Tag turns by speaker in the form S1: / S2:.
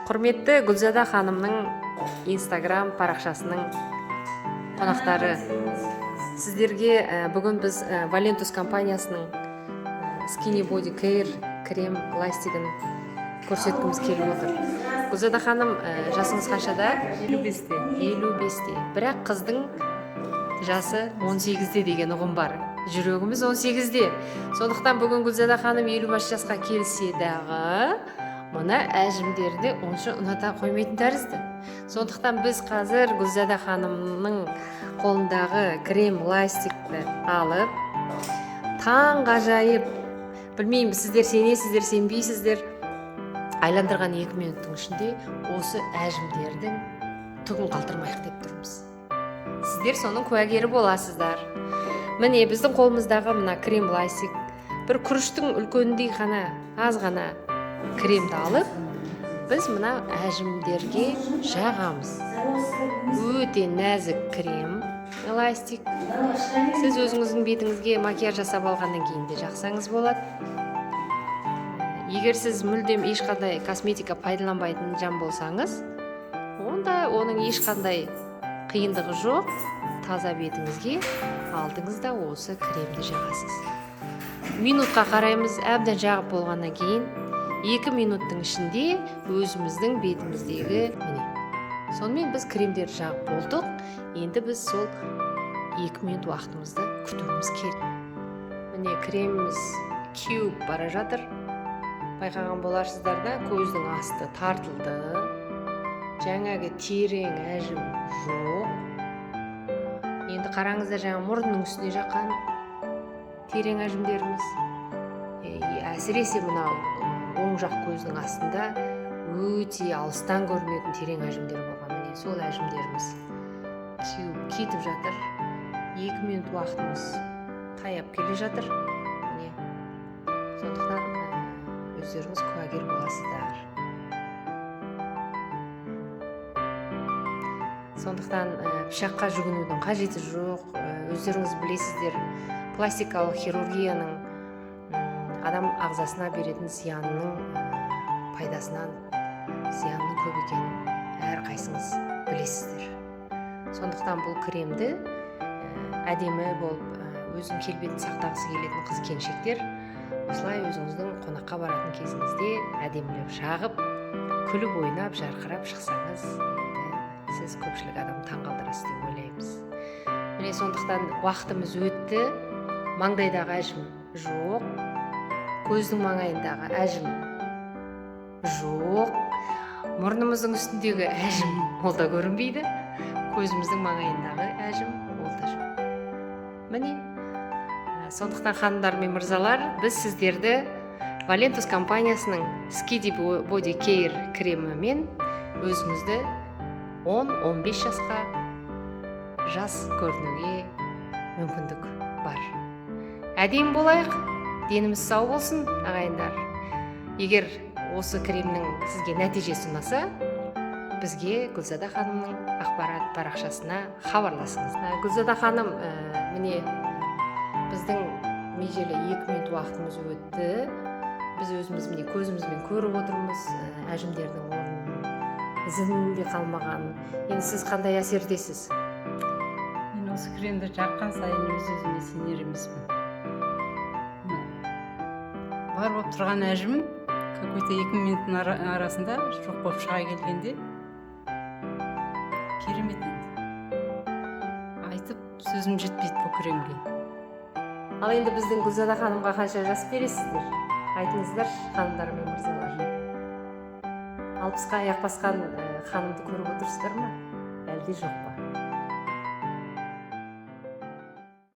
S1: Құрметті Гүлзада ханымның Instagram парақшасының қонақтары, сіздерге бүгін біз Valentus компаниясының Skinny Body Care крем ластигін көрсеткіміз келіп отыр. Гүлзада ханым, жасыңыз қаншада?
S2: 55-те.
S1: 55-те. Бірақ қыздың жасы 18-де деген ұғым бар. Жүрегіміз 18-де. Сондықтан бүгін Гүлзада ханым 55 жасқа келсе дағы мына әжімдерді онша ұната қоймайтын тәрізді. Сондықтан біз қазір Гүлзада ханымның қолындағы крем ластикті алып, таң ғажайып, білмеймін, сіздер сенесіздер, сенбейсіздер, айландырған 2 минуттың ішінде осы әжімдердің түгін қалтырмайық деп тұрмыз. Сіздер соның куәгері боласыздар. Міне біздің қолымыздағы мына крем ластик бір күріштің үлкеніндей ғана, аз ғана кремді алып, біз мына әжімдерге жағамыз. Өте нәзік крем эластик. Сіз өзіңіздің бетіңізге макияж жасап алғаннан кейін де жақсаңыз болады. Егер сіз мүлдем ешқандай косметика пайдаланбайтын жан болсаңыз, онда оның ешқандай қиындығы жоқ. Таза бетіңізге алдыңызда осы кремді жағасыз. Минутқа қараймыз, әбден жағып болғаннан кейін 2 минуттың ішінде өзіміздің бетіміздегі міне. Сонымен біз кремдерді жағып болдық. Енді біз сол 2 минут уақытымызды күтуіміз керек. Міне креміміз кеуіп бара жатыр. Байқаған боларсыздар да, көздің асты тартылды. Жаңағы терең әжім жоқ. Енді қараңыздар, жаңа мұрынның үстіне жаққан терең әжімдеріміз. Әсіресе мынау оң жақ көздің астында өте алыстан көрінетін терең әжімдер болған. Міне сол әжімдеріміз кеуіп кетіп жатыр. 2 минут уақытымыз таяп келе жатыр. Міне. Сондықтан өздеріңіз куәгер боласыздар. Сондықтан пышаққа жүгінудің қажеті жоқ. Өздеріңіз білесіздер, пластикалық хирургияның адам ағзасына беретін зиянның пайдасынан зиянның көп екенін әрқайсыңыз білесіздер. Сондықтан бұл кремді әдемі болып, өзінің келбетін сақтағысы келетін қыз-келіншектер осылай өзіңіздің қонаққа баратын кезіңізде әдемілеп жағып, күліп ойнап, жарқырап шықсаңыз, сіз көпшілік адам таңғалдырасыз деп ойлаймыз. Міне сондықтан уақытымыз өтті, маңдайдағы әжім жоқ, көздің маңайындағы әжім жоқ, мұрнымыздың үстіндегі әжім ол да көрінбейді, көзіміздің маңайындағы әжім ол да жоқ. Міне, сондықтан ханымдар мен мырзалар, біз сіздерді Valentus компаниясының Skinny Body Care кремімен өзіңізді 10-15 жасқа жас көрінуге мүмкіндік бар. Әдемі болайық, деніміз сау болсын, ағайындар. Егер осы кремнің сізге нәтижесі ұнаса, бізге Гүлзада ханымның ақпарат парақшасына хабарласыңыз. Гүлзада ханым, міне біздің межелі 2 минут уақытымыз өтті. Біз өзіміз міне көзімізбен көріп отырмыз, әжімдердің орнын ізінде қалмаған. Енді сіз қандай әсердесіз?
S2: Мен осы кремді жаққан сайын өз-өзіме сенер емеспін. Бар болып тұрған әжім какой-то 2 минуттың арасында жоқ болып шыға келгенде керемет енді. Айтып сөзім жетпейді бұл кремге.
S1: Ал енді біздің Гүлзада ханымға қанша жас бересіздер? Айтыңыздар, ханымдар мен мырзалар. 60-қа аяқ басқан ханымды көріп отырсыздар ма? Әлде жоқ